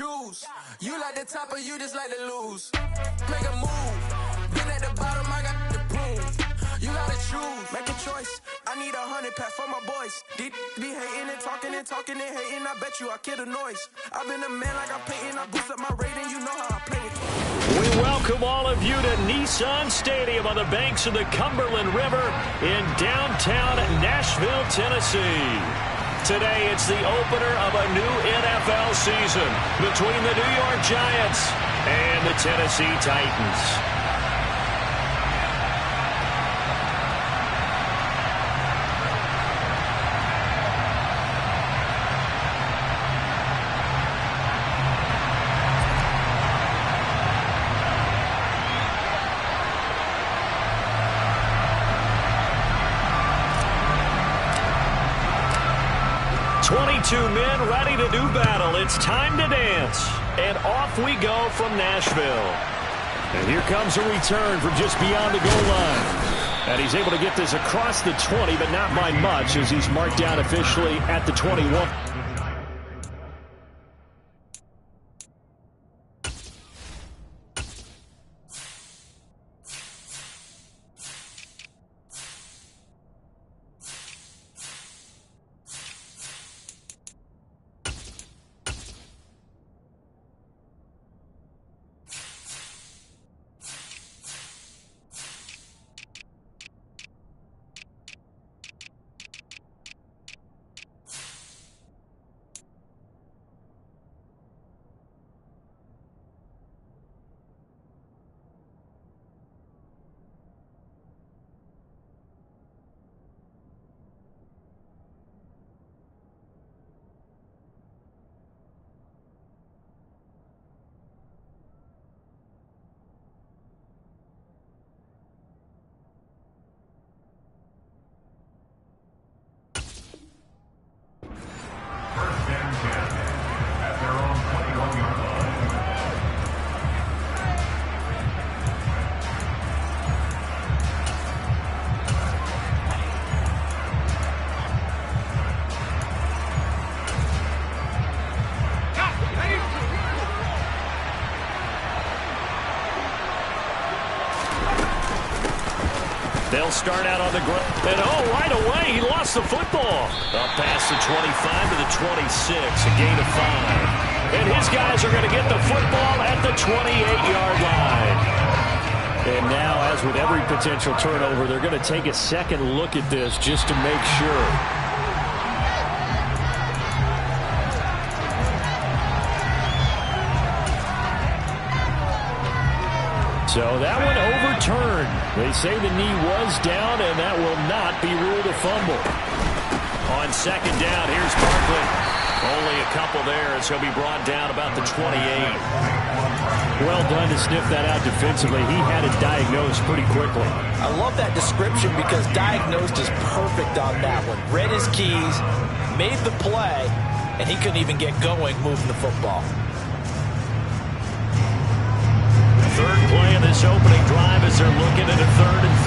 choose. You like the top or you just like to lose. Make a move. Been at the bottom, I got the prove. You gotta choose. Make a choice. I need 100 pack for my boys. Be hating and talking and talking and hating. I bet you I kill the noise. I've been a man like I'm Peyton. I boost up my rating. You know how I play with you. We welcome all of you to Nissan Stadium on the banks of the Cumberland River in downtown Nashville, Tennessee. Today, it's the opener of a new NFL season between the New York Giants and the Tennessee Titans. 22 men ready to do battle. It's time to dance. And off we go from Nashville. And here comes a return from just beyond the goal line. And he's able to get this across the 20, but not by much, as he's marked down officially at the 21. They'll start out on the ground. And right away, he lost the football. Up past the 25 to the 26, a gain of 5. And his guys are going to get the football at the 28-yard line. And now, as with every potential turnover, they're going to take a second look at this just to make sure. So that one overturned. They say the knee was down, and that will not be ruled a fumble. On second down, here's Barkley. Only a couple there as he'll be brought down about the 28. Well done to sniff that out defensively. He had it diagnosed pretty quickly. I love that description because diagnosed is perfect on that one. Read his keys, made the play, and he couldn't even get going moving the football. Third play of this opening drive as they're looking at a 3rd and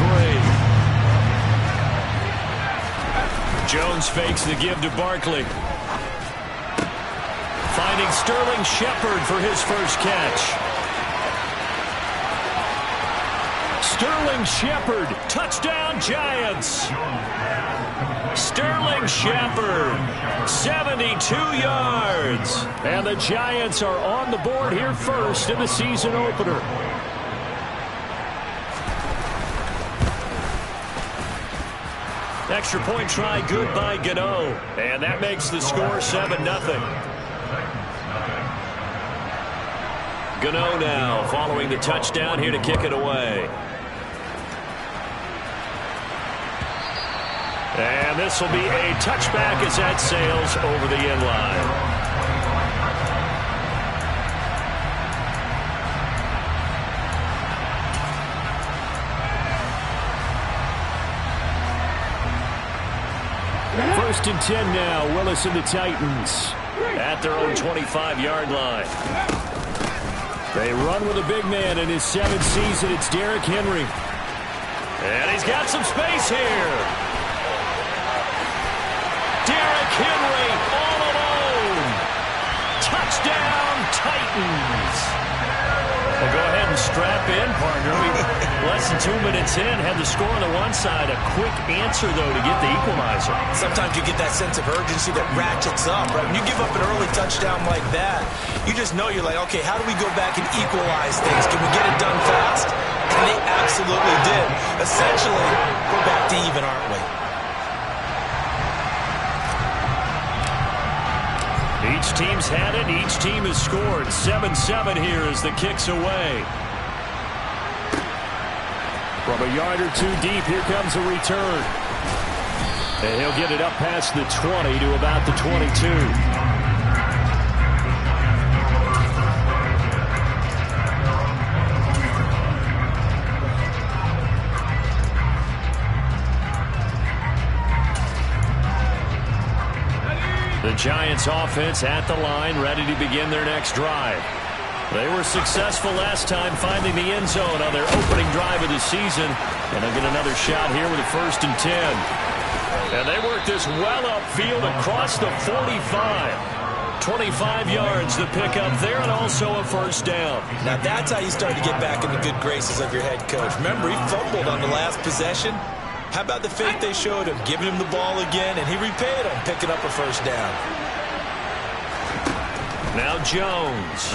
3. Jones fakes the give to Barkley. Finding Sterling Shepard for his first catch. Sterling Shepard, touchdown Giants. Sterling Shepard, 72 yards. And the Giants are on the board here first in the season opener. Extra point try good by Gano. And that makes the score 7-0. Gano now following the touchdown here to kick it away. And this will be a touchback as that sails over the end line. First and 10 now. Willis and the Titans at their own 25-yard line. They run with a big man in his 7th season. It's Derrick Henry. And he's got some space here. Derrick Henry all alone. Touchdown, Titans. Well, go ahead and strap in, partner. Less than 2 minutes in, had the score on the one side. A quick answer, though, to get the equalizer. Sometimes you get that sense of urgency that ratchets up, right? When you give up an early touchdown like that, you just know you're like, okay, how do we go back and equalize things? Can we get it done fast? And they absolutely did. Essentially, we're back to even, aren't we? Each team's had it. Each team has scored. 7-7 here as the kick's away. From a yard or two deep, here comes a return. And he'll get it up past the 20 to about the 22. The Giants offense at the line, ready to begin their next drive. They were successful last time finding the end zone on their opening drive of the season. And they'll get another shot here with a 1st and 10. And they work this well upfield across the 45. 25 yards the pickup there, and also a 1st down. Now that's how you start to get back in the good graces of your head coach. Remember, he fumbled on the last possession. How about the faith they showed him, giving him the ball again, and he repaid him, picking up a 1st down. Now Jones.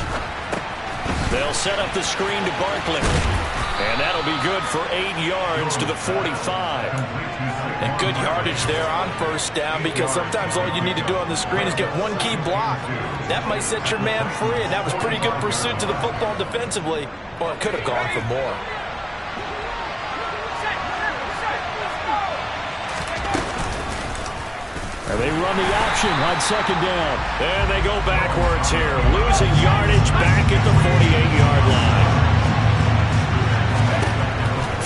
They'll set up the screen to Barkley. And that'll be good for 8 yards to the 45. And good yardage there on 1st down, because sometimes all you need to do on the screen is get one key block. That might set your man free, and that was pretty good pursuit to the football defensively. Well, it could have gone for more. And they run the option on 2nd down. And they go backwards here, losing yardage back at the 48-yard line.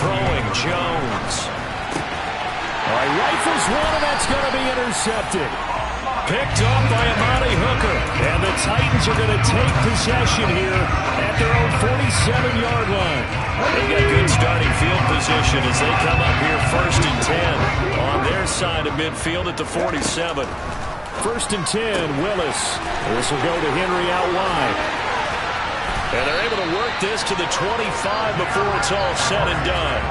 Throwing Jones. All right, rifles one, and that's going to be intercepted. Picked up by Amani Hooker. And the Titans are going to take possession here at their own 47-yard line. They got good starting field position as they come up here 1st and 10 on their side of midfield at the 47. 1st and 10, Willis. This will go to Henry out wide. And they're able to work this to the 25 before it's all said and done.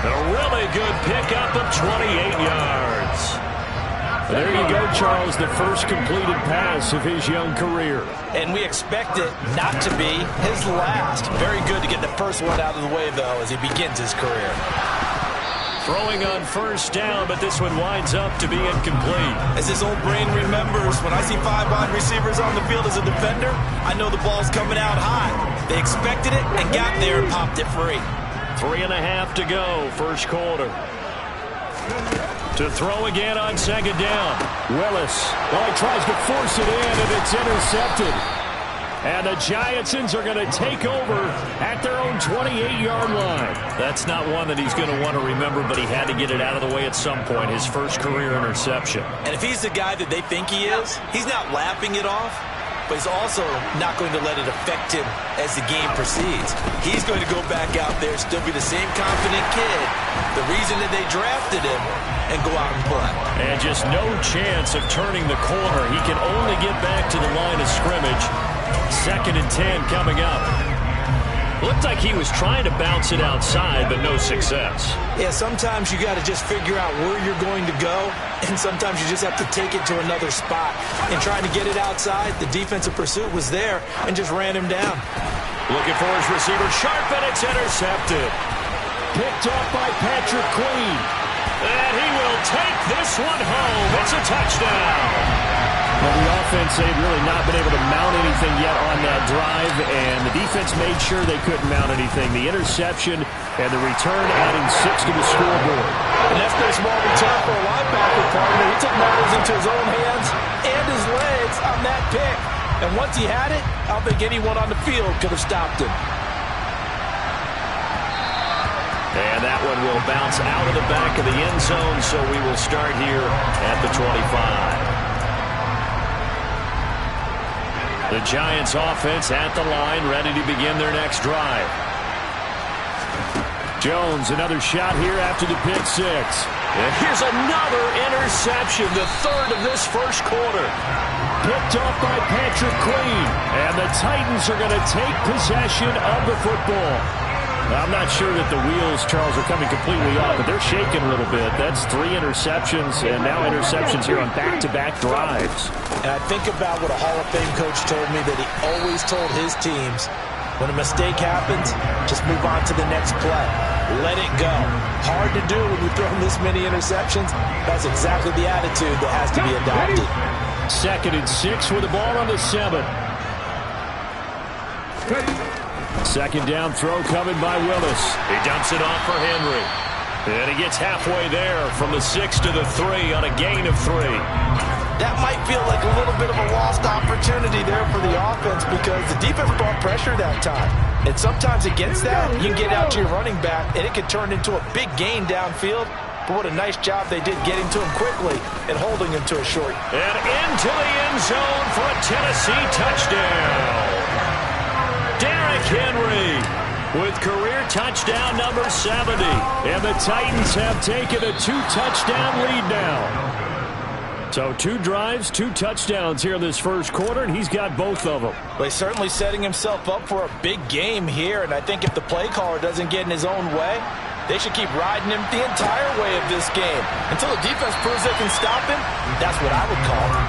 A really good pickup of 28 yards. There you go, Charles, the first completed pass of his young career. And we expect it not to be his last. Very good to get the first one out of the way, though, as he begins his career. Throwing on 1st down, but this one winds up to be incomplete. As his old brain remembers, when I see 5 wide receivers on the field as a defender, I know the ball's coming out high. They expected it and got there and popped it free. 3.5 to go, 1st quarter. To throw again on 2nd down. Willis. Well, he tries to force it in, and it's intercepted. And the Giantsons are going to take over at their own 28-yard line. That's not one that he's going to want to remember, but he had to get it out of the way at some point. His first career interception. And if he's the guy that they think he is, he's not laughing it off, but he's also not going to let it affect him as the game proceeds. He's going to go back out there, still be the same confident kid, the reason that they drafted him, and go out and play. And just no chance of turning the corner. He can only get back to the line of scrimmage. 2nd and 10 coming up. Looked like he was trying to bounce it outside, but no success. Yeah, sometimes you got to just figure out where you're going to go, and sometimes you just have to take it to another spot. And trying to get it outside, the defensive pursuit was there and just ran him down. Looking for his receiver, sharp, and it's intercepted. Picked up by Patrick Queen. And he will take this one home. It's a touchdown. Well, the offense, they've really not been able to mount anything yet on that drive, and the defense made sure they couldn't mount anything. The interception and the return adding 6 to the scoreboard. And that's no small return for a linebacker, partner. He took matters into his own hands and his legs on that pick. And once he had it, I don't think anyone on the field could have stopped him. And that one will bounce out of the back of the end zone, so we will start here at the 25. The Giants offense at the line, ready to begin their next drive. Jones, another shot here after the pick 6. And here's another interception, the 3rd of this 1st quarter. picked off by Patrick Queen. And the Titans are going to take possession of the football. I'm not sure that the wheels, Charles, are coming completely off, but they're shaking a little bit. That's 3 interceptions, and now interceptions here on back-to-back drives. And I think about what a Hall of Fame coach told me, that he always told his teams, when a mistake happens, just move on to the next play. Let it go. Hard to do when you throw this many interceptions. That's exactly the attitude that has to be adopted. 2nd and 6 with the ball on the 7. 2nd down throw coming by Willis. He dumps it off for Henry. And he gets halfway there from the 6 to the 3 on a gain of 3. That might feel like a little bit of a lost opportunity there for the offense, because the defense brought pressure that time. And sometimes against that, you can get out to your running back, and it can turn into a big gain downfield. But what a nice job they did getting to him quickly and holding him to a short. And into the end zone for a Tennessee touchdown. Derrick Henry with career touchdown number 70. And the Titans have taken a 2-touchdown lead now. So 2 drives, 2 touchdowns here in this first quarter, and he's got both of them. Well, he's certainly setting himself up for a big game here, and I think if the play caller doesn't get in his own way, they should keep riding him the entire way of this game. Until the defense proves they can stop him, that's what I would call it.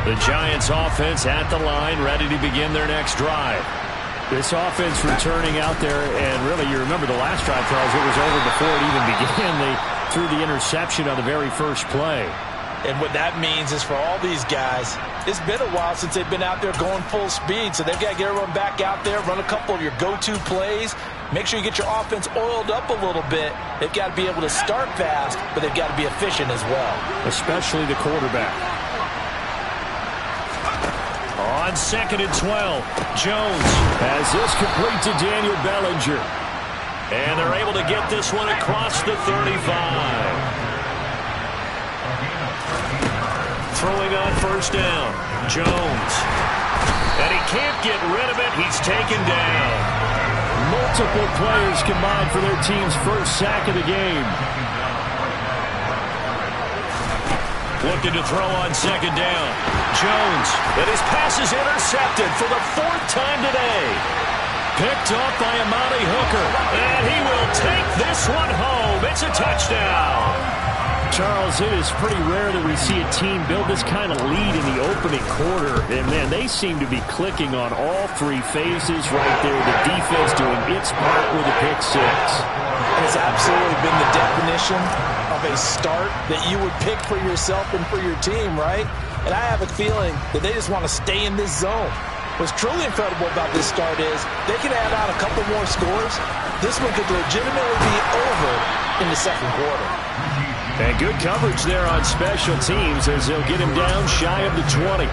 The Giants offense at the line, ready to begin their next drive. This offense returning out there, and really, you remember the last drive, Charles, it was over before it even began. They threw the interception on the very first play. And what that means is for all these guys, it's been a while since they've been out there going full speed, so they've got to get everyone back out there, run a couple of your go-to plays, make sure you get your offense oiled up a little bit. They've got to be able to start fast, but they've got to be efficient as well. Especially the quarterback. On 2nd and 12, Jones has this complete to Daniel Bellinger. And they're able to get this one across the 35. Throwing on 1st down, Jones. And he can't get rid of it. He's taken down. Multiple players combined for their team's first sack of the game. Looking to throw on 2nd down. Jones, and his pass is intercepted for the 4th time today. Picked off by Amani Hooker, and he will take this one home. It's a touchdown. Charles, it is pretty rare that we see a team build this kind of lead in the opening quarter. And, man, they seem to be clicking on all 3 phases right there. The defense doing its part with a pick 6. It's absolutely been the definition of a start that you would pick for yourself and for your team, right? And I have a feeling that they just want to stay in this zone. What's truly incredible about this start is they can add on a couple more scores. This one could legitimately be over in the 2nd quarter. And good coverage there on special teams as they'll get him down shy of the 20.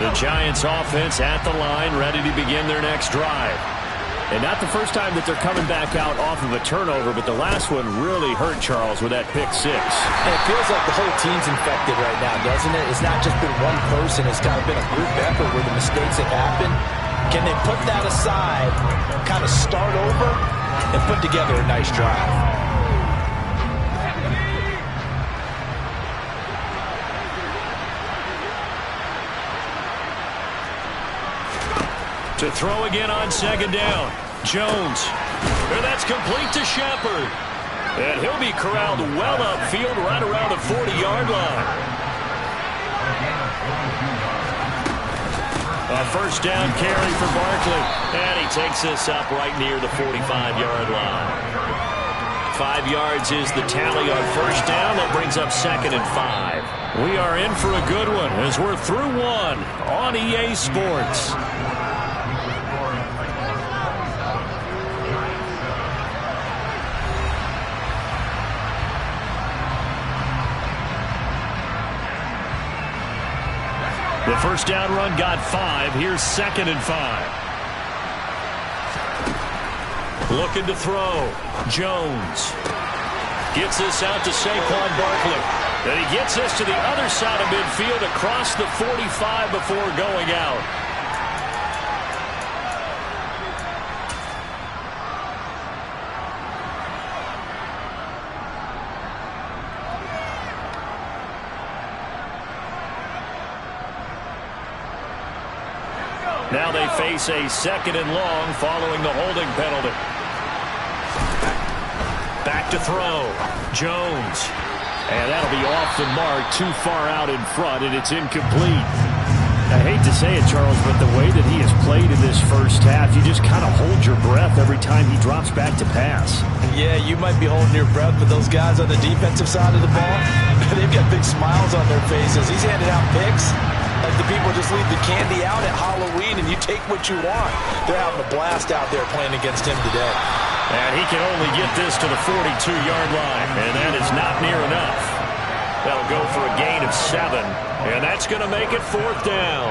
The Giants offense at the line, ready to begin their next drive. And not the first time that they're coming back out off of a turnover, but the last one really hurt Charles with that pick 6. And it feels like the whole team's infected right now, doesn't it? It's not just been one person. It's kind of been a group effort where the mistakes have happened. Can they put that aside, kind of start over, and put together a nice drive? To throw again on 2nd down. Jones. And that's complete to Shepard. And he'll be corralled well upfield right around the 40-yard line. A 1st down carry for Barkley. And he takes this up right near the 45-yard line. 5 yards is the tally on 1st down. That brings up 2nd and 5. We are in for a good one as we're through 1 on EA Sports. The 1st down run got 5. Here's 2nd and 5. Looking to throw. Jones gets this out to Saquon Barkley. And he gets this to the other side of midfield across the 45 before going out. Now they face a 2nd and long following the holding penalty. Back to throw. Jones. And that'll be off the mark, too far out in front, and it's incomplete. I hate to say it, Charles, but the way that he has played in this first half, you just kind of hold your breath every time he drops back to pass. Yeah, you might be holding your breath, but those guys on the defensive side of the ball, they've got big smiles on their faces. He's handing out picks like the people just leave the candy out at Halloween and you take what you want. They're having a blast out there playing against him today. And he can only get this to the 42-yard line, and that is not near enough. That'll go for a gain of 7, and that's going to make it 4th down.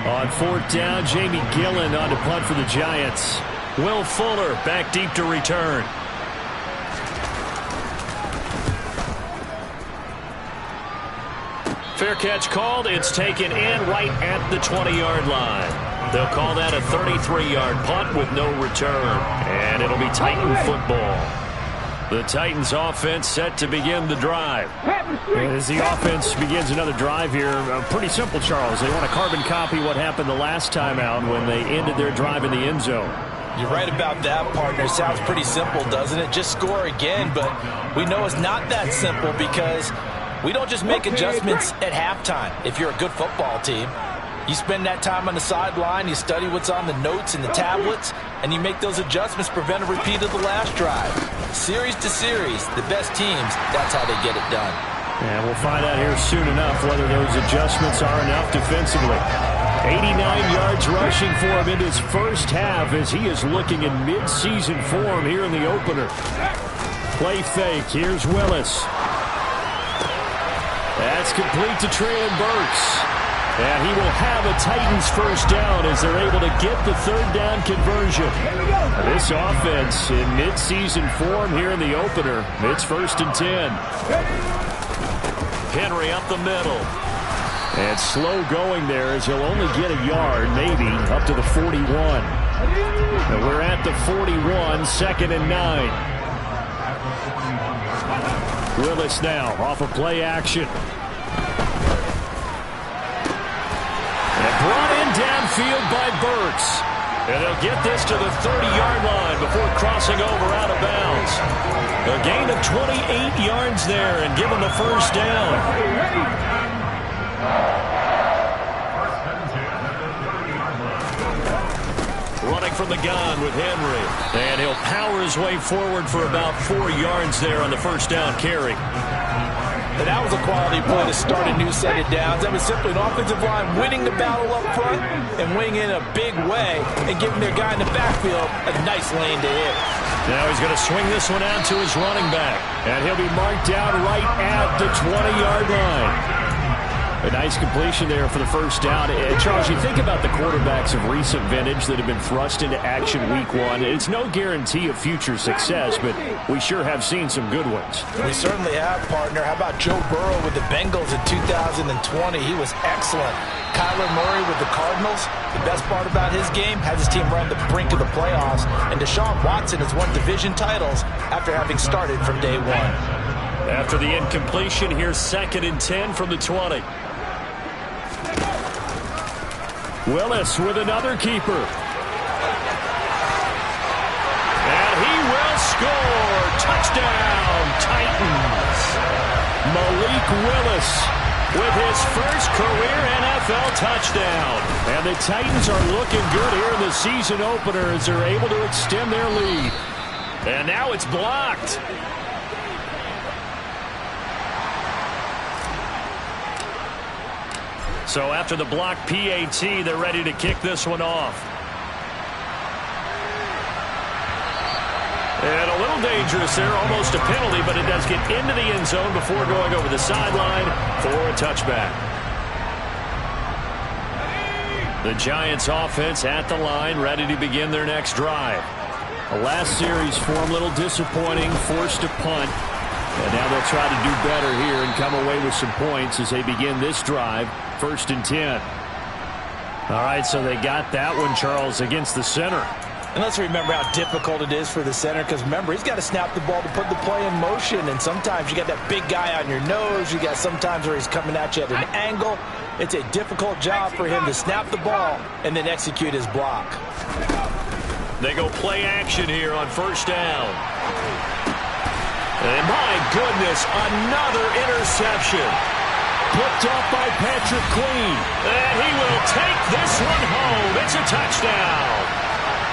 On 4th down, Jamie Gillen on to punt for the Giants. Will Fuller back deep to return. Fair catch called. It's taken in right at the 20-yard line. They'll call that a 33-yard punt with no return, and it'll be Titan football. The Titans offense set to begin the drive. As the offense begins another drive here, pretty simple, Charles. They want to carbon copy what happened the last time out when they ended their drive in the end zone. You're right about that, partner. Sounds pretty simple, doesn't it? Just score again, but we know it's not that simple because we don't just make adjustments at halftime. If you're a good football team, you spend that time on the sideline, you study what's on the notes and the tablets, and you make those adjustments, prevent a repeat of the last drive. Series to series, the best teams, that's how they get it done. And we'll find out here soon enough whether those adjustments are enough defensively. 89 yards rushing for him in his first half as he is looking in mid-season form here in the opener. Play fake. Here's Willis. That's complete to Traylon Burks. And he will have a Titans first down as they're able to get the 3rd down conversion. This offense in midseason form here in the opener. It's 1st and 10. Henry up the middle. And slow going there as he'll only get a yard, maybe, up to the 41. And we're at the 41, 2nd and 9. Willis now off of play action. Brought in downfield by Burks. And they'll get this to the 30-yard line before crossing over out of bounds. A gain of 28 yards there and give them the first down. Running from the gun with Henry. And he'll power his way forward for about 4 yards there on the first down carry. And that was a quality play to start a new set of downs. That was simply an offensive line winning the battle up front and winning in a big way and giving their guy in the backfield a nice lane to hit. Now he's going to swing this one out to his running back. And he'll be marked down right at the 20-yard line. A nice completion there for the first down. Charles, you think about the quarterbacks of recent vintage that have been thrust into action week 1. It's no guarantee of future success, but we sure have seen some good ones. We certainly have, partner. How about Joe Burrow with the Bengals in 2020? He was excellent. Kyler Murray with the Cardinals. The best part about his game, has his team right on the brink of the playoffs. And Deshaun Watson has won division titles after having started from day 1. After the incompletion, here's 2nd and 10 from the 20. Willis with another keeper. And he will score. Touchdown, Titans. Malik Willis with his first career NFL touchdown. And the Titans are looking good here in the season opener as they're able to extend their lead. And now it's blocked. So after the block PAT, they're ready to kick this one off. And a little dangerous there, almost a penalty, but it does get into the end zone before going over the sideline for a touchback. The Giants offense at the line, ready to begin their next drive. The last series for them, a little disappointing, forced to punt. And now they'll try to do better here and come away with some points as they begin this drive. 1st and 10. All right, so they got that one, Charles, against the center. And let's remember how difficult it is for the center, because remember, he's got to snap the ball to put the play in motion, and sometimes you got that big guy on your nose. You got sometimes where he's coming at you at an angle. It's a difficult job for him to snap the ball and then execute his block. They go play action here on first down. And my goodness, another interception. Picked off by Patrick Queen. And he will take this one home. It's a touchdown.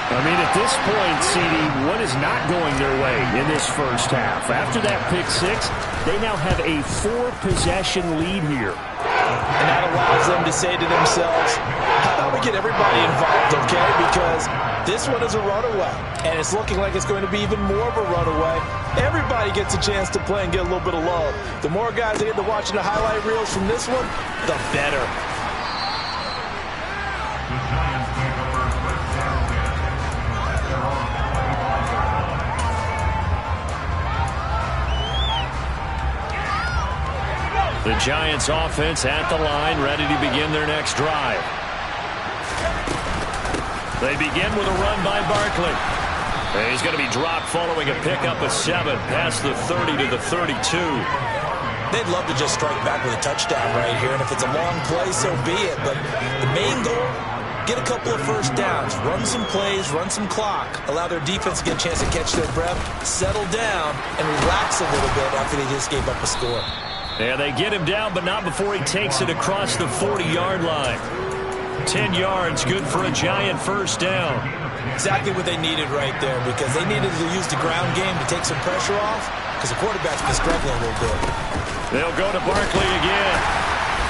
I mean, at this point, CD, what is not going their way in this first half? After that pick six, they now have a 4-possession lead here. And that allows them to say to themselves, how about we get everybody involved, okay? Because this one is a runaway, and it's looking like it's going to be even more of a runaway. Everybody gets a chance to play and get a little bit of love. The more guys that get to watching the highlight reels from this one, the better. The Giants offense at the line, ready to begin their next drive. They begin with a run by Barkley. And he's going to be dropped following a pickup of 7 past the 30 to the 32. They'd love to just strike back with a touchdown right here, and if it's a long play, so be it. But the main goal, get a couple of first downs, run some plays, run some clock, allow their defense to get a chance to catch their breath, settle down, and relax a little bit after they just gave up a score. Yeah, they get him down, but not before he takes it across the 40-yard line. 10 yards, good for a Giant first down. Exactly what they needed right there, because they needed to use the ground game to take some pressure off, because the quarterback's been struggling a little bit. They'll go to Barkley again.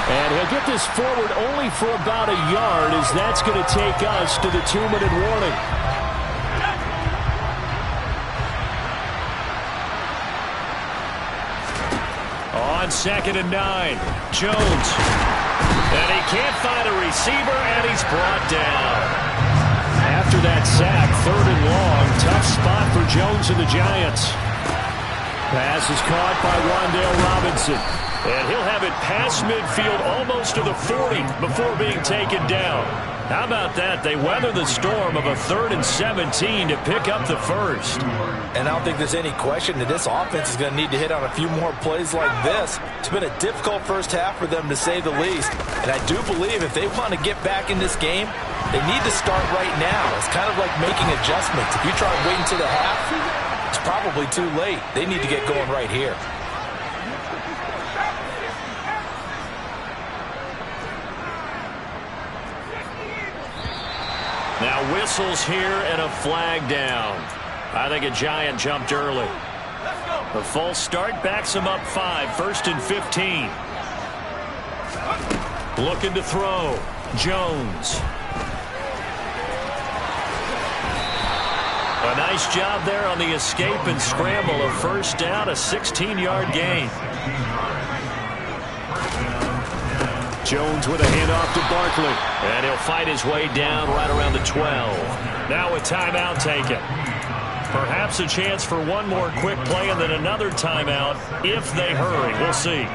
And he'll get this forward only for about a yard, as that's going to take us to the 2-minute warning. On 2nd and 9, Jones. And he can't find a receiver, and he's brought down. After that sack, 3rd and long, tough spot for Jones and the Giants. Pass is caught by Wan'Dale Robinson. And he'll have it past midfield almost to the 40 before being taken down. How about that? They weather the storm of a 3rd and 17 to pick up the first. And I don't think there's any question that this offense is going to need to hit on a few more plays like this. It's been a difficult first half for them, to say the least. And I do believe if they want to get back in this game, they need to start right now. It's kind of like making adjustments. If you try to wait until the half, it's probably too late. They need to get going right here. Now whistles here and a flag down. I think a Giant jumped early. A false start backs him up 5, 1st and 15. Looking to throw. Jones. A nice job there on the escape and scramble. A first down, a 16-yard gain. Jones with a handoff to Barkley. And he'll fight his way down right around the 12. Now a timeout taken. Perhaps a chance for one more quick play and then another timeout if they hurry. We'll see.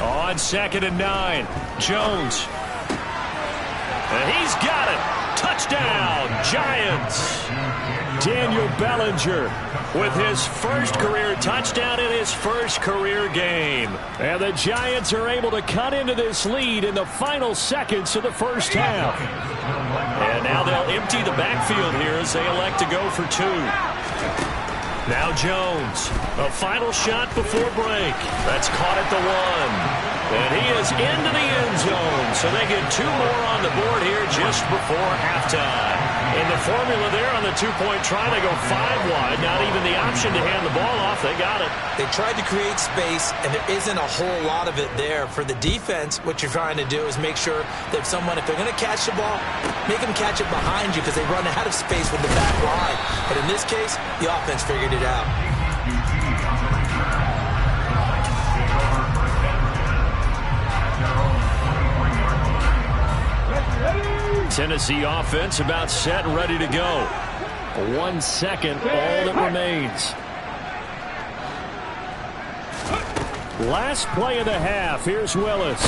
On 2nd and 9, Jones. And he's got it. Touchdown, Giants. Daniel Bellinger with his first career touchdown in his first career game. And the Giants are able to cut into this lead in the final seconds of the first half. And now they'll empty the backfield here as they elect to go for 2. Now Jones, a final shot before break. That's caught at the 1. And he is into the end zone, so they get 2 more on the board here just before halftime. In the formula there on the 2-point try, they go 5 wide. Not even the option to hand the ball off. They got it. They tried to create space, and there isn't a whole lot of it there. For the defense, what you're trying to do is make sure that if they're going to catch the ball, make them catch it behind you because they run out of space with the back line. But in this case, the offense figured it out. Tennessee offense about set and ready to go. 1 second, all that remains. Last play of the half. Here's Willis.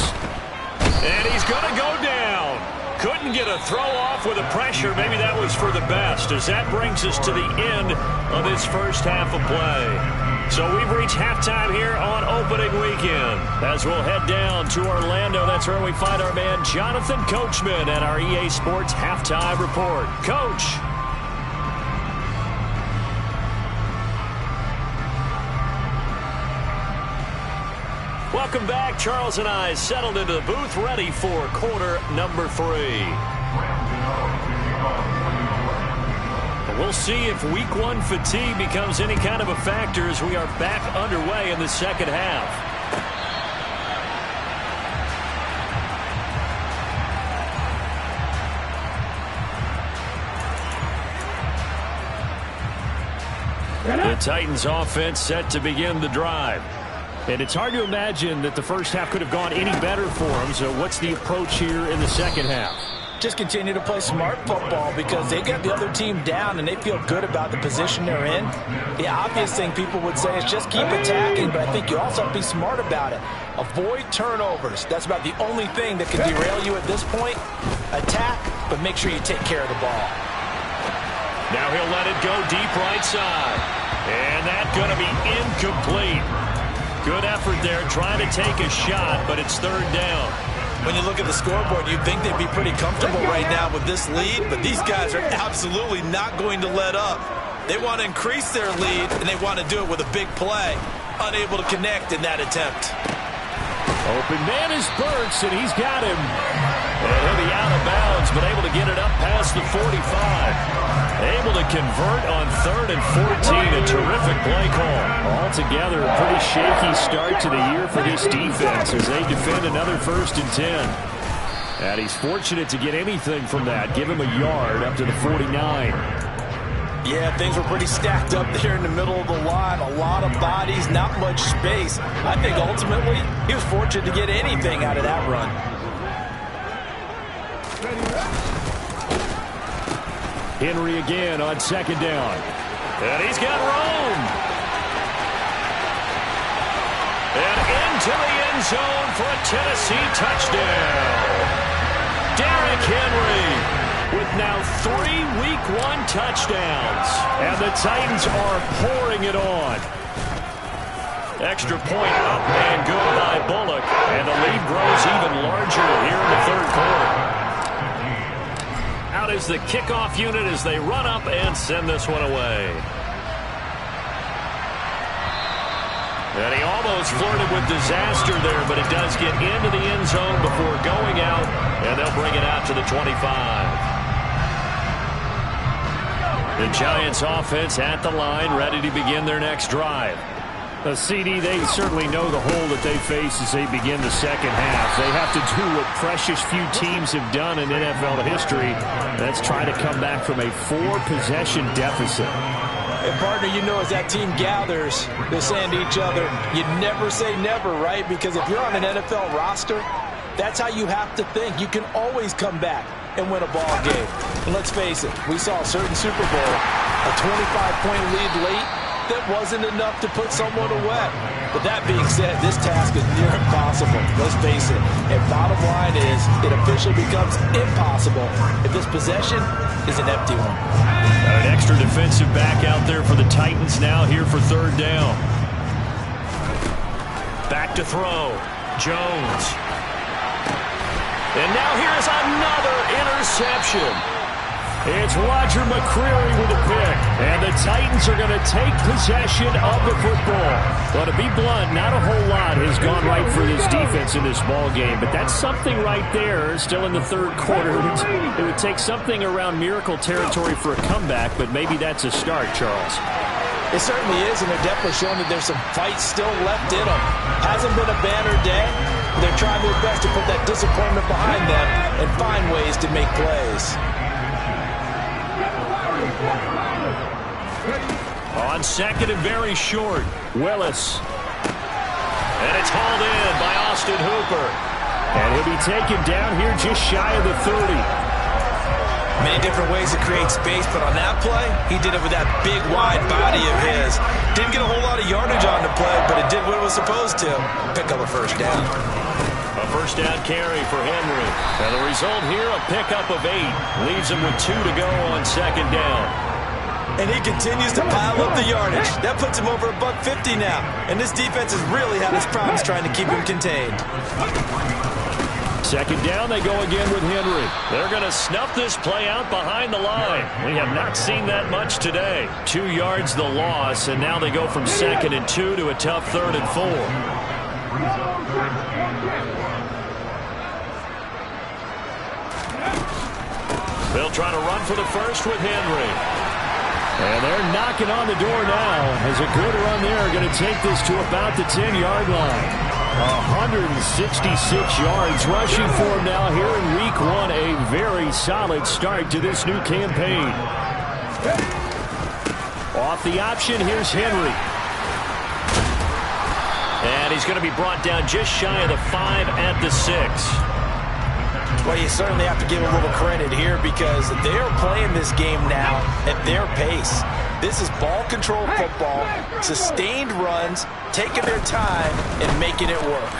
And he's going to go down. Couldn't get a throw off with the pressure. Maybe that was for the best, as that brings us to the end of this first half of play. So we've reached halftime here on opening weekend. As we'll head down to Orlando, that's where we find our man Jonathan Coachman at our EA Sports Halftime Report. Coach. Welcome back. Charles and I settled into the booth, ready for quarter number 3. We'll see if week 1 fatigue becomes any kind of a factor as we are back underway in the second half. The Titans offense set to begin the drive. And it's hard to imagine that the first half could have gone any better for them. So what's the approach here in the second half? Just continue to play smart football because they got the other team down and they feel good about the position they're in. The obvious thing people would say is just keep attacking, but I think you also have to be smart about it. Avoid turnovers. That's about the only thing that can derail you at this point. Attack, but make sure you take care of the ball. Now he'll let it go deep right side. And that's going to be incomplete. Good effort there trying to take a shot, but it's third down. When you look at the scoreboard, you'd think they'd be pretty comfortable right now with this lead, but these guys are absolutely not going to let up. They want to increase their lead, and they want to do it with a big play. Unable to connect in that attempt. Open man is Burks, and he's got him. And he'll be out of bounds, but able to get it up past the 45. Able to convert on 3rd and 14. A terrific play call. Altogether, a pretty shaky start to the year for this defense as they defend another 1st and 10. And he's fortunate to get anything from that. Give him a yard up to the 49. Yeah, things were pretty stacked up there in the middle of the line. A lot of bodies, not much space. I think ultimately he was fortunate to get anything out of that run. Henry again on 2nd down. And he's got room. And into the end zone for a Tennessee touchdown. Derrick Henry with now 3 Week 1 touchdowns. And the Titans are pouring it on. Extra point up and good by Bullock. And the lead grows even larger here in the 3rd quarter. Out is the kickoff unit as they run up and send this one away. And he almost flirted with disaster there, but it does get into the end zone before going out, and they'll bring it out to the 25. The Giants offense at the line, ready to begin their next drive. CD, they certainly know the hole that they face as they begin the second half. They have to do what precious few teams have done in NFL history. That's try to come back from a 4-possession deficit. And partner, you know, as that team gathers, they're saying to each other, you never say never, right? Because if you're on an NFL roster, that's how you have to think. You can always come back and win a ball game. And let's face it, we saw a certain Super Bowl, a 25-point lead late, that wasn't enough to put someone away. But that being said, this task is near impossible. Let's face it. And bottom line is, it officially becomes impossible if this possession is an empty one. An extra defensive back out there for the Titans now here for 3rd down. Back to throw. Jones. And now here's another interception. It's Roger McCreary with a pick. And the Titans are going to take possession of the football. Well, to be blunt, not a whole lot has gone right for this defense in this ball game. But that's something right there, still in the 3rd quarter. It would take something around miracle territory for a comeback, but maybe that's a start, Charles. It certainly is, and they're definitely showing that there's some fight still left in them. Hasn't been a banner day. They're trying their best to put that disappointment behind them and find ways to make plays. On 2nd and very short, Willis. And it's hauled in by Austin Hooper. And he'll be taken down here just shy of the 30. Many different ways to create space, but on that play, he did it with that big, wide body of his. Didn't get a whole lot of yardage on the play, but it did what it was supposed to. Pick up a 1st down. A 1st down carry for Henry. And the result here, a pickup of 8. Leaves him with 2 to go on 2nd down. And he continues to pile up the yardage. That puts him over $150 now. And this defense has really had its problems trying to keep him contained. Second down, they go again with Henry. They're going to snuff this play out behind the line. We have not seen that much today. 2 yards the loss, and now they go from 2nd and 2 to a tough 3rd and 4. They'll try to run for the first with Henry. And they're knocking on the door now as a good run there going to take this to about the 10-yard line. 166 yards rushing for him now here in week 1. A very solid start to this new campaign. Off the option, here's Henry. And he's going to be brought down just shy of the 5 at the 6. Well, you certainly have to give a little credit here because they're playing this game now at their pace. This is ball control football, sustained runs, taking their time and making it work.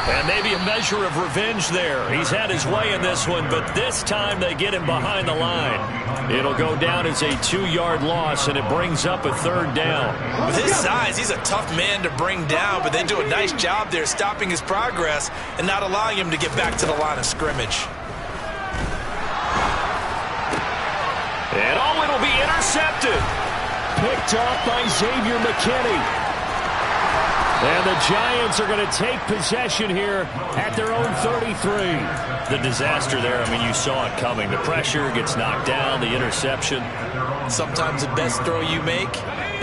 And maybe a measure of revenge there. He's had his way in this one, but this time they get him behind the line. It'll go down as a 2-yard loss, and it brings up a 3rd down. With his size, he's a tough man to bring down, but they do a nice job there stopping his progress and not allowing him to get back to the line of scrimmage. And it'll be intercepted. Picked off by Xavier McKinney. And the Giants are going to take possession here at their own 33. The disaster there, I mean, you saw it coming. The pressure gets knocked down, the interception. Sometimes the best throw you make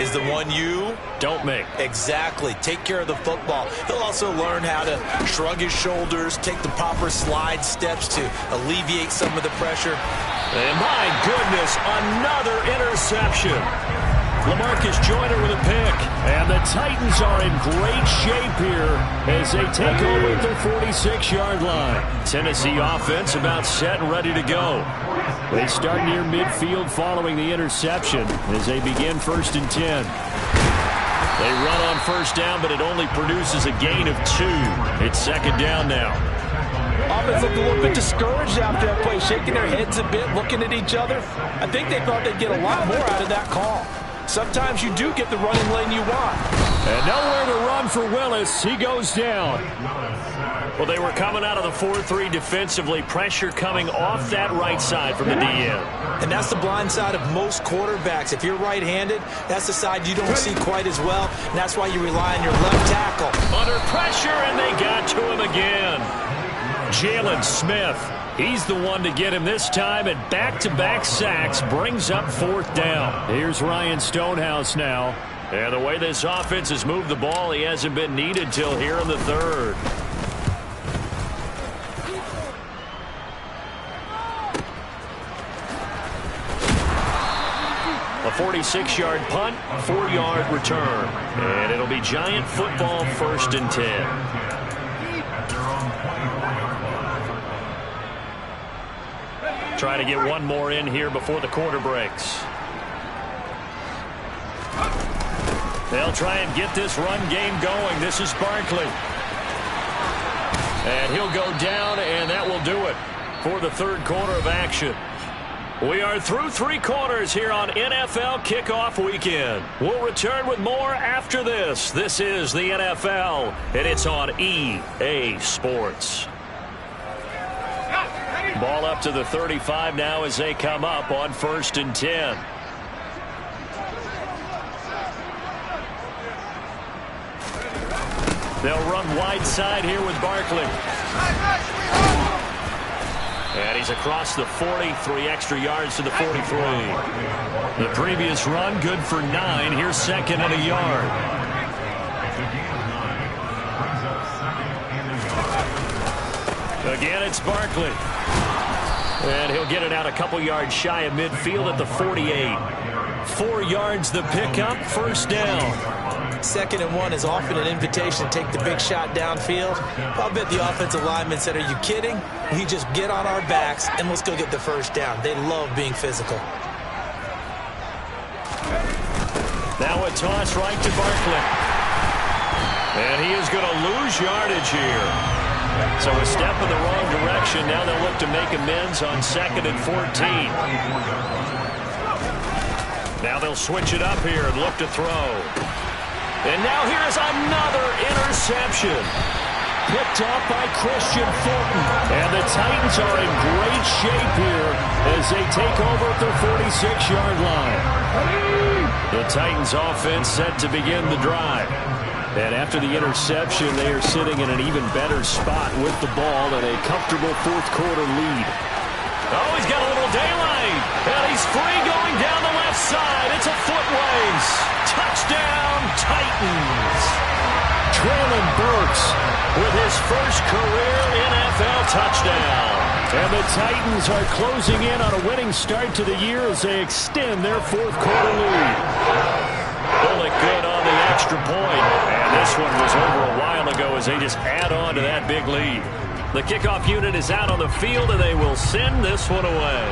is the one you don't make. Exactly. Take care of the football. He'll also learn how to shrug his shoulders, take the proper slide steps to alleviate some of the pressure. And my goodness, another interception. LaMarcus Joyner with a pick. And the Titans are in great shape here as they take over at their 46-yard line. Tennessee offense about set and ready to go. They start near midfield following the interception as they begin 1st and 10. They run on 1st down, but it only produces a gain of 2. It's 2nd down now. Offense looked a little bit discouraged after that play, shaking their heads a bit, looking at each other. I think they thought they'd get a lot more out of that call. Sometimes you do get the running lane you want. And nowhere to run for Willis. He goes down. Well, they were coming out of the 4-3 defensively. Pressure coming off that right side from the DN. And that's the blind side of most quarterbacks. If you're right-handed, that's the side you don't see quite as well. And that's why you rely on your left tackle. Under pressure, and they got to him again. Jalen Smith. He's the one to get him this time, and back-to-back sacks brings up 4th down. Here's Ryan Stonehouse now. And the way this offense has moved the ball, he hasn't been needed till here in the 3rd. A 46-yard punt, 4-yard return. And it'll be Giant football 1st and 10. Try to get one more in here before the quarter breaks. They'll try and get this run game going. This is Barkley. And he'll go down, and that will do it for the 3rd quarter of action. We are through 3 quarters here on NFL Kickoff Weekend. We'll return with more after this. This is the NFL, and it's on EA Sports. Ball up to the 35 now as they come up on 1st and 10. They'll run wide side here with Barkley. And he's across the 40, 3 extra yards to the 43. The previous run, good for 9. Here's 2nd and a yard. Again, it's Barkley. And he'll get it out a couple yards shy of midfield at the 48. 4 yards the pickup, 1st down. 2nd and 1 is often an invitation to take the big shot downfield. I'll bet the offensive lineman said, are you kidding? We just get on our backs and let's go get the 1st down. They love being physical. Now a toss right to Barkley. And he is going to lose yardage here. So a step in the wrong direction. Now they'll look to make amends on 2nd and 14. Now they'll switch it up here and look to throw. And now here's another interception. Picked up by Christian Fulton. And the Titans are in great shape here as they take over at their 46-yard line. The Titans offense set to begin the drive. And after the interception, they are sitting in an even better spot with the ball and a comfortable fourth-quarter lead. Oh, he's got a little daylight. And he's free going down the left side. It's a foot race. Touchdown, Titans. Traylon Burks with his first career NFL touchdown. And the Titans are closing in on a winning start to the year as they extend their fourth-quarter lead. Pull it good on the extra point. And this one was over a while ago as they just add on to that big lead. The kickoff unit is out on the field, and they will send this one away.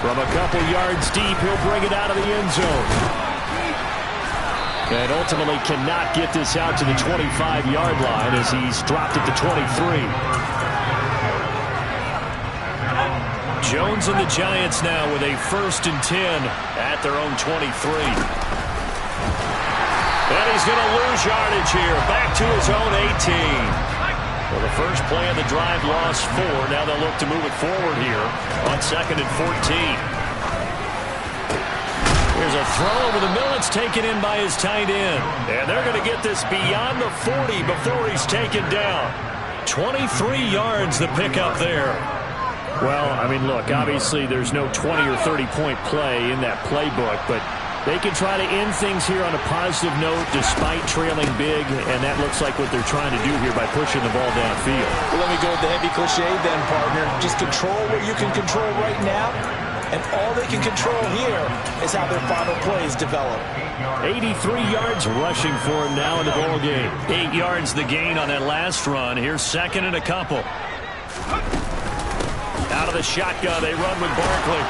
From a couple yards deep, he'll bring it out of the end zone. And ultimately cannot get this out to the 25-yard line as he's dropped at the 23. Jones and the Giants now with a 1st and 10 at their own 23. And he's going to lose yardage here. Back to his own 18. Well, the first play of the drive lost 4. Now they'll look to move it forward here on 2nd and 14. Here's a throw over the middle. It's taken in by his tight end. And they're going to get this beyond the 40 before he's taken down. 23 yards the pickup there. Well, I mean, look, obviously there's no 20 or 30-point play in that playbook, but they can try to end things here on a positive note despite trailing big, and that looks like what they're trying to do here by pushing the ball downfield. Well, let me go with the heavy cliche then, partner. Just control what you can control right now, and all they can control here is how their final plays develop. 83 yards rushing for him now in the ball game. 8 yards the gain on that last run. Here's 2nd and a couple. Out of the shotgun, they run with Barkley.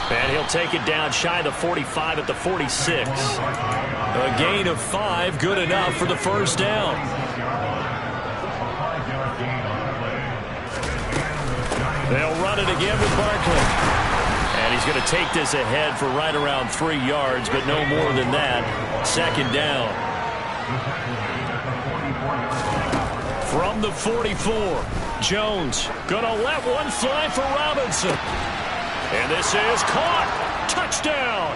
And he'll take it down shy of the 45 at the 46. A gain of 5, good enough for the first down. They'll run it again with Barkley. And he's going to take this ahead for right around 3 yards, but no more than that. 2nd down. From the 44, Jones gonna let one fly for Robinson. And this is caught. Touchdown.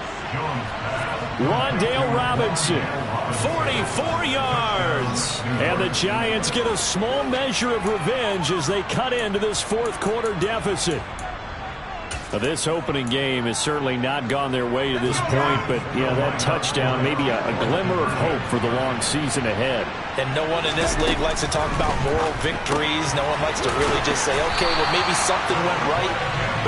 Wan'Dale Robinson, 44 yards. And the Giants get a small measure of revenge as they cut into this fourth-quarter deficit. Now, this opening game has certainly not gone their way to this point, but, yeah, that touchdown may be a glimmer of hope for the long season ahead. And no one in this league likes to talk about moral victories. No one likes to really just say, okay, well, maybe something went right.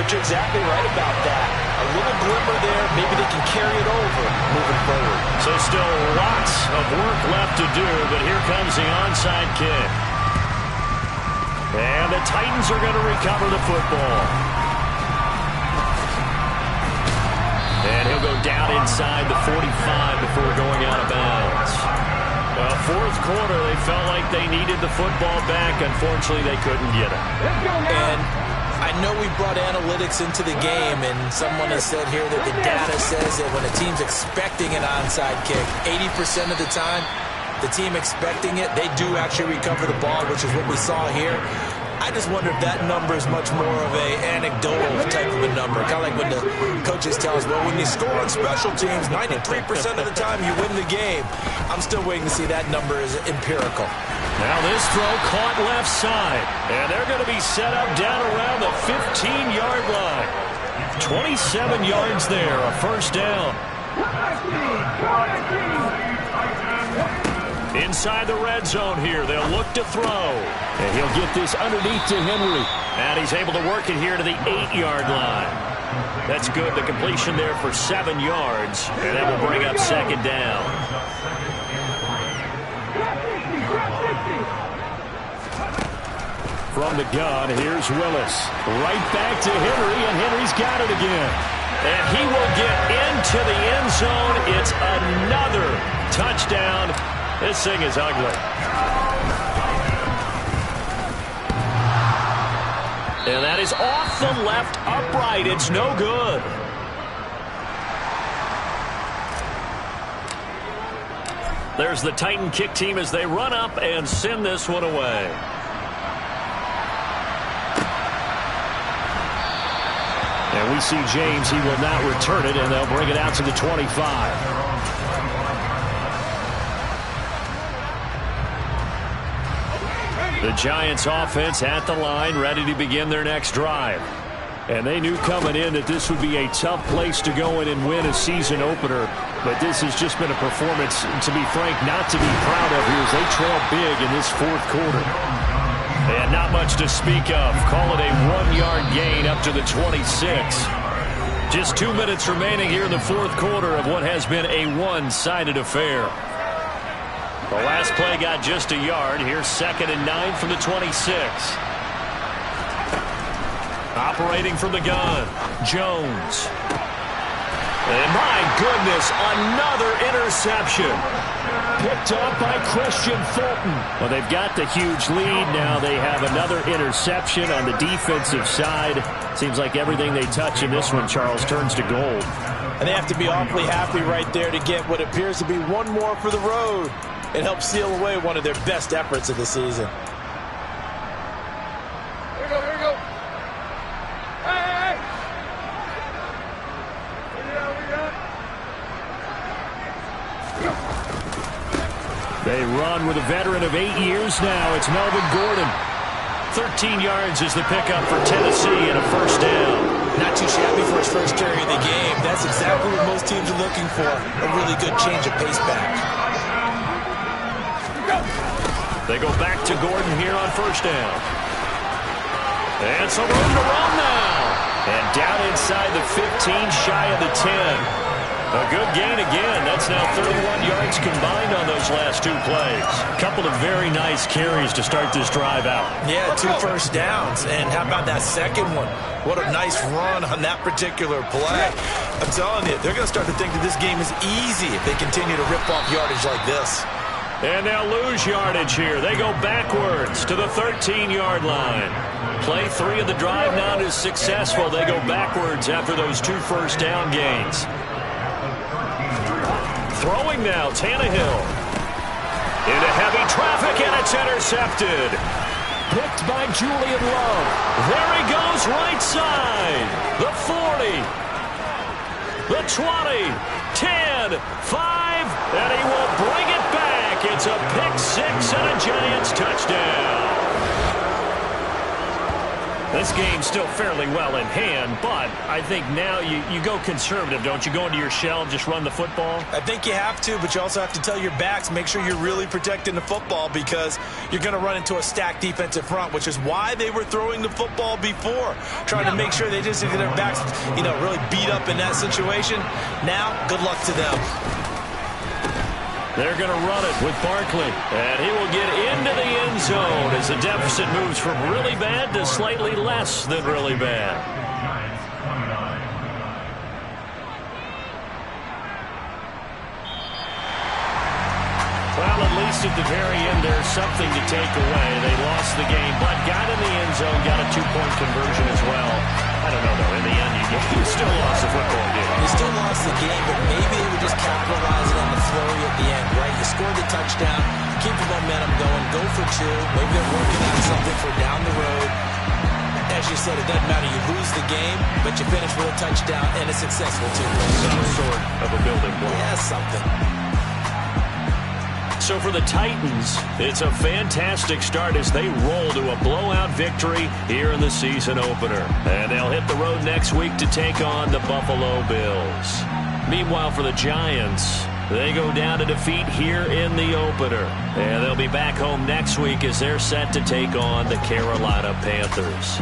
But you're exactly right about that. A little glimmer there, maybe they can carry it over moving forward. So still lots of work left to do, but here comes the onside kick. And the Titans are going to recover the football. And he'll go down inside the 45 before going out of bounds. Well, fourth quarter, they felt like they needed the football back. Unfortunately, they couldn't get it. And I know we brought analytics into the game, and someone has said here that the data says that when a team's expecting an onside kick, 80% of the time, the team expecting it, they do actually recover the ball, which is what we saw here. I just wonder if that number is much more of a anecdotal type of a number. Kind of like when the coaches tell us, well, when you score on special teams, 93% of the time you win the game. I'm still waiting to see that number is empirical. Now this throw caught left side. And they're going to be set up down around the 15-yard line. 27 yards there, a first down. Inside the red zone here, they'll look to throw. And he'll get this underneath to Henry. And he's able to work it here to the 8-yard line. That's good. The completion there for 7 yards. And that will bring up 2nd down. From the gun, here's Willis. Right back to Henry, and Henry's got it again. And he will get into the end zone. It's another touchdown. This thing is ugly. And that is off the left upright. It's no good. There's the Titan kick team as they run up and send this one away. And we see James. He will not return it, and they'll bring it out to the 25. The Giants offense at the line, ready to begin their next drive. And they knew coming in that this would be a tough place to go in and win a season opener. But this has just been a performance, to be frank, not to be proud of here as they trail big in this fourth quarter. And not much to speak of. Call it a 1-yard gain up to the 26. Just 2 minutes remaining here in the fourth quarter of what has been a one-sided affair. The last play got just a yard. Here's 2nd and 9 from the 26. Operating from the gun, Jones. And my goodness, another interception. Picked up by Christian Fulton. Well, they've got the huge lead. Now they have another interception on the defensive side. Seems like everything they touch in this one, Charles, turns to gold. And they have to be awfully happy right there to get what appears to be one more for the road. It helps seal away one of their best efforts of the season. Here we go, here we go. Hey, hey, hey. They run with a veteran of 8 years now. It's Melvin Gordon. 13 yards is the pickup for Tennessee and a first down. Not too shabby for his first carry of the game. That's exactly what most teams are looking for. A really good change of pace back. They go back to Gordon here on first down. And some room to run now. And down inside the 15, shy of the 10. A good gain again. That's now 31 yards combined on those last 2 plays. A couple of very nice carries to start this drive out. Yeah, 2 first downs. And how about that second one? What a nice run on that particular play. I'm telling you, they're going to start to think that this game is easy if they continue to rip off yardage like this. And they'll lose yardage here. They go backwards to the 13-yard line. Play 3 of the drive not as successful. They go backwards after those 2 first down gains. Throwing now, Tannehill. Into heavy traffic, and it's intercepted. Picked by Julian Love. There he goes, right side. The 40. The 20. 10. 5. And he will bring it back. It's a pick-6 and a Giants touchdown. This game's still fairly well in hand, but I think now you go conservative, don't you? Go into your shell and just run the football? I think you have to, but you also have to tell your backs, make sure you're really protecting the football because you're going to run into a stacked defensive front, which is why they were throwing the football before, trying to make sure they just get their backs, really beat up in that situation. Now, good luck to them. They're going to run it with Barkley, and he will get into the end zone as the deficit moves from really bad to slightly less than really bad. Well, at least at the very end, there's something to take away. They lost the game, but got in the end zone, got a 2-point conversion as well. I don't know, though. In the end, you still lost the football game. You still lost the game, but maybe they would just capitalize it on the flurry at the end, right? You scored the touchdown, keep the momentum going, go for 2. Maybe they're working on something for down the road. As you said, it doesn't matter. You lose the game, but you finish with a touchdown and a successful 2. Some sort of a building block. Yeah, something. So for the Titans, it's a fantastic start as they roll to a blowout victory here in the season opener. And they'll hit the road next week to take on the Buffalo Bills. Meanwhile, for the Giants, they go down to defeat here in the opener. And they'll be back home next week as they're set to take on the Carolina Panthers.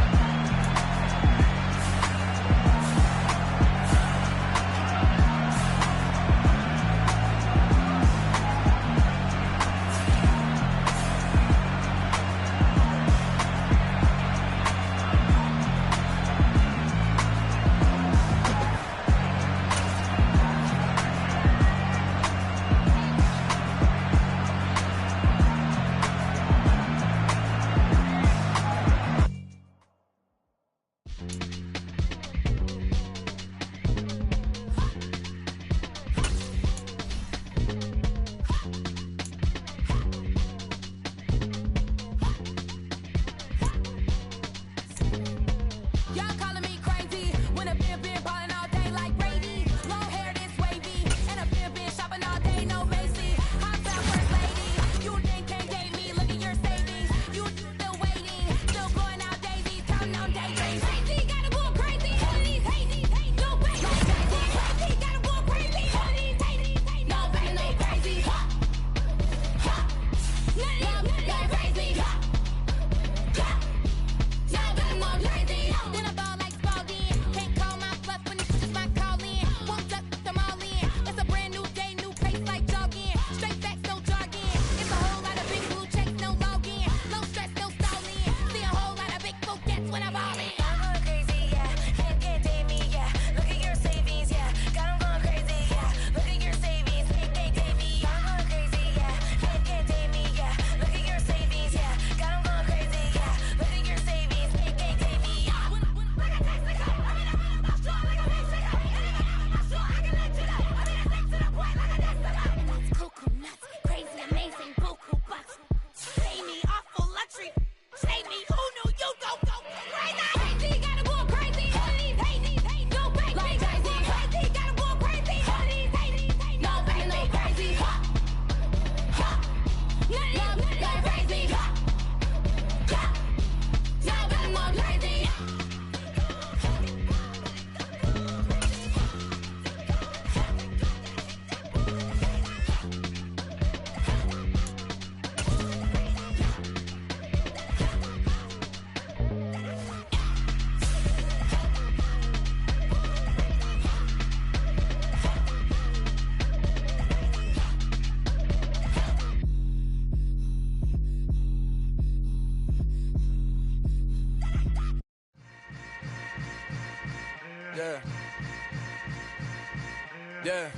Yeah.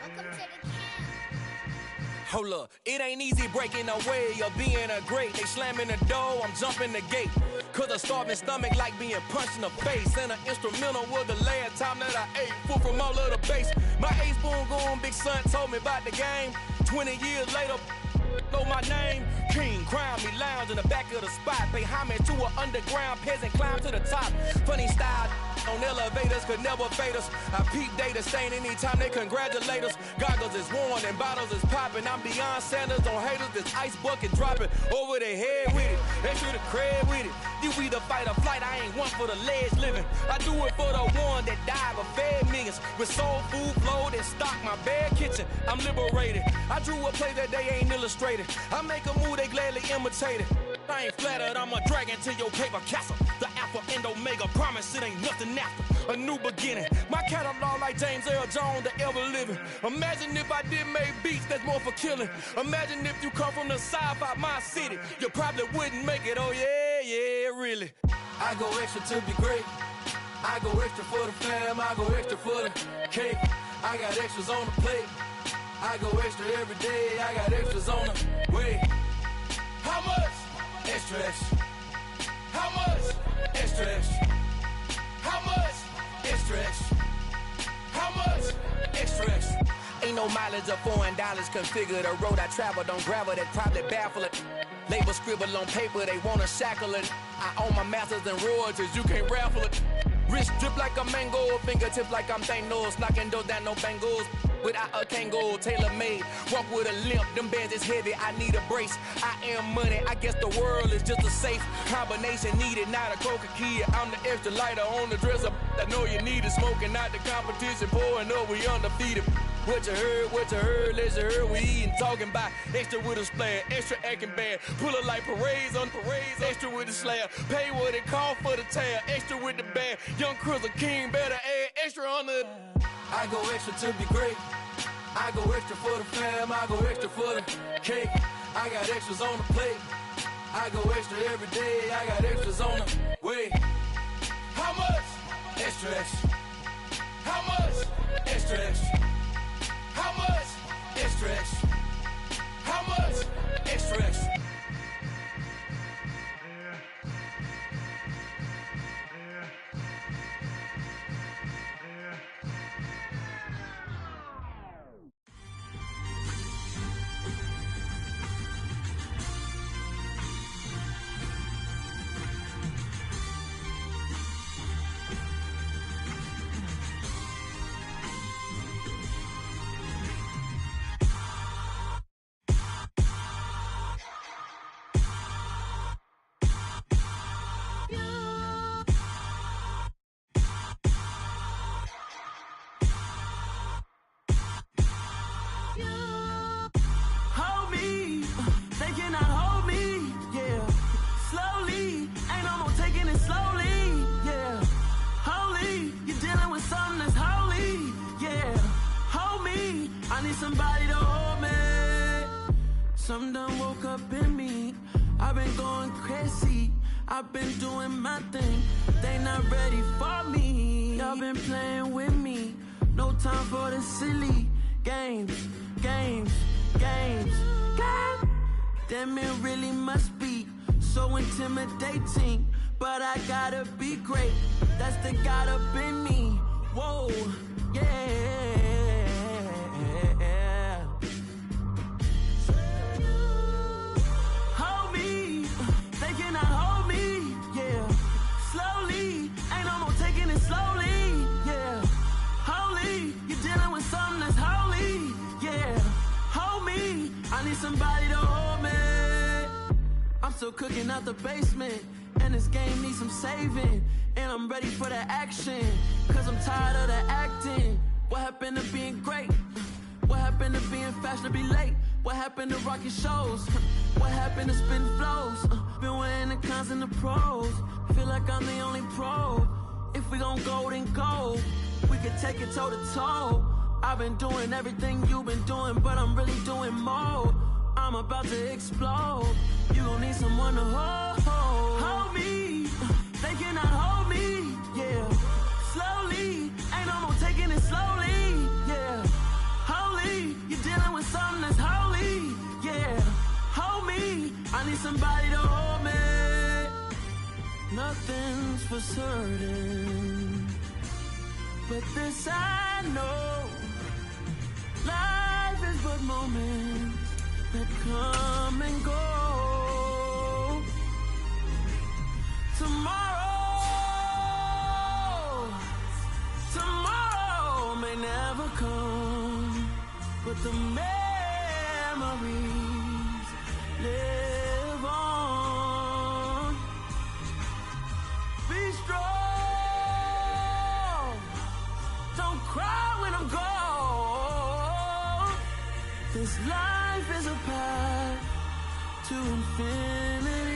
Welcome to the camp. Hold up, it ain't easy breaking away or being a great. They slamming the door, I'm jumping the gate. Cause a starving stomach like being punched in the face. And an instrumental was the last time that I ate. Full from all of the bass. My ace boom goon, big son told me about the game. 20 years later, know my name. King, crown me, lounge in the back of the spot. Pay homage to an underground peasant, climb to the top. Funny style on elevators could never fade us. I peep data stain anytime they congratulate us. Goggles is worn and bottles is popping. I'm beyond Sanders on haters, this ice bucket dropping over their head with it. They should have cred with it. You either fight or flight, I ain't one for the ledge living. I do it for the one that died but fed millions. With soul food flowed and stocked my bare kitchen. I'm liberated. I drew a play that they ain't illustrated. I make a move, they gladly imitate it. I ain't flattered, I'm a dragon to your paper castle. The Alpha and Omega, promise it ain't nothing after. A new beginning. My catalog like James Earl Jones, the ever living. Imagine if I did make beats that's more for killing. Imagine if you come from the south out my city. You probably wouldn't make it, oh yeah, really. I go extra to be great. I go extra for the fam, I go extra for the cake. I got extras on the plate. I go extra every day, I got extras on the way. How much? Extra, extra. How much? Extra, extra. How much? Extra, extra. How much? Extra, extra. Ain't no mileage of $4 configure the road I travel. Don't gravel that probably baffle it. Label scribble on paper, they wanna shackle it. I own my masters and royalties, you can't raffle it. Wrist drip like a mango, fingertips like I'm Thanos. Knocking doors down, no bangles. Without a Kango, tailor-made. Walk with a limp, them bands is heavy, I need a brace. I am money, I guess the world is just a safe combination needed, not a coca key. I'm the extra lighter on the dresser. I know you need it, smoking out the competition, pouring up, we undefeated. What you heard, let you heard, we eatin', talking about extra with a splash, extra acting bad. Pull it like parades on parades, extra with the slab. Pay what it cost for the tab, extra with the bag. Young Cruiser King, better add extra on the. I go extra to be great. I go extra for the fam, I go extra for the cake. I got extras on the plate. I go extra every day, I got extras on the way. How much? Extra, extra. How much? Extra, extra. How much? Extra, extra. How much? Extra, extra. Somebody to hold me. Something done woke up in me. I've been going crazy. I've been doing my thing. They not ready for me. Y'all been playing with me. No time for the silly games. Damn, it really must be so intimidating. But I gotta be great. That's the God up in me. Whoa, yeah. Somebody to hold me. I'm still cooking out the basement, and this game needs some saving. And I'm ready for the action, cause I'm tired of the acting. What happened to being great? What happened to being fashionably late? What happened to rocking shows? What happened to spitting flows? Been weighing the cons and the pros. Feel like I'm the only pro. If we gon' go, then go. We could take it toe to toe. I've been doing everything you've been doing, but I'm really doing more. I'm about to explode. You gon' need someone to hold me. They cannot hold me, yeah. Slowly, ain't no more taking it slowly, yeah. Holy, you're dealing with something that's holy, yeah. Hold me, I need somebody to hold me. Nothing's for certain, but this I know. Life is but moments that come and go. Tomorrow may never come, but the memories live on. Be strong, don't cry when I'm gone. This life is a path to infinity.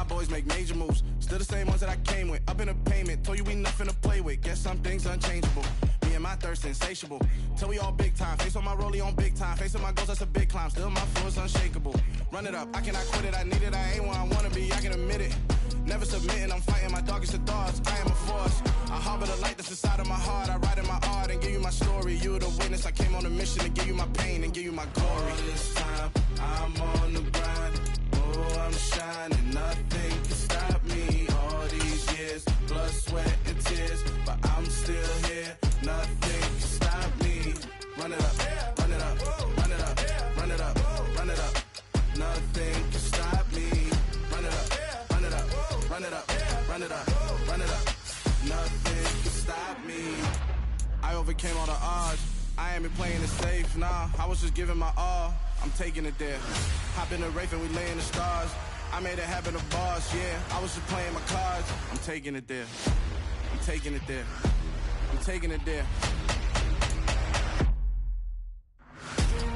Boys make major moves, still the same ones that I came with. Up in a payment, told you we nothing to play with. Guess some things unchangeable. Me and my thirst insatiable. Till we all big time. Face on my rollie on big time. Facing my goals, that's a big climb. Still my flow is unshakable. Run it up, I cannot quit it. I need it, I ain't where I wanna be. I can admit it. Never submitting, I'm fighting my darkest of thoughts. I am a force. I harbor the light that's inside of my heart. I write in my art and give you my story. You the witness. I came on a mission to give you my pain and give you my glory. All this time, I'm on the grind. Oh, I'm shining, nothing can stop me. All these years, blood, sweat, and tears, but I'm still here. Nothing can stop me. Run it up, run it up, run it up, run it up, run it up. Nothing can stop me. Run it up, run it up, run it up, run it up, run it up. Nothing can stop me. I overcame all the odds. I ain't been playing it safe, nah. I was just giving my all. I'm taking it there. Hop in the Wraith and we lay in the stars. I made it happen to bars, yeah. I was just playing my cards. I'm taking it there. I'm taking it there. I'm taking it there.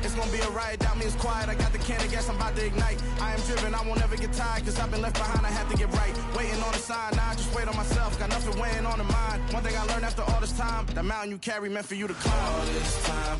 It's gonna be a riot, doubt me it's quiet. I got the can of gas, I'm about to ignite. I am driven, I won't ever get tired, cause I've been left behind, I have to get right. Waiting on the sign, now I just wait on myself. Got nothing weighing on the mind. One thing I learned after all this time, the mountain you carry meant for you to climb. All this time,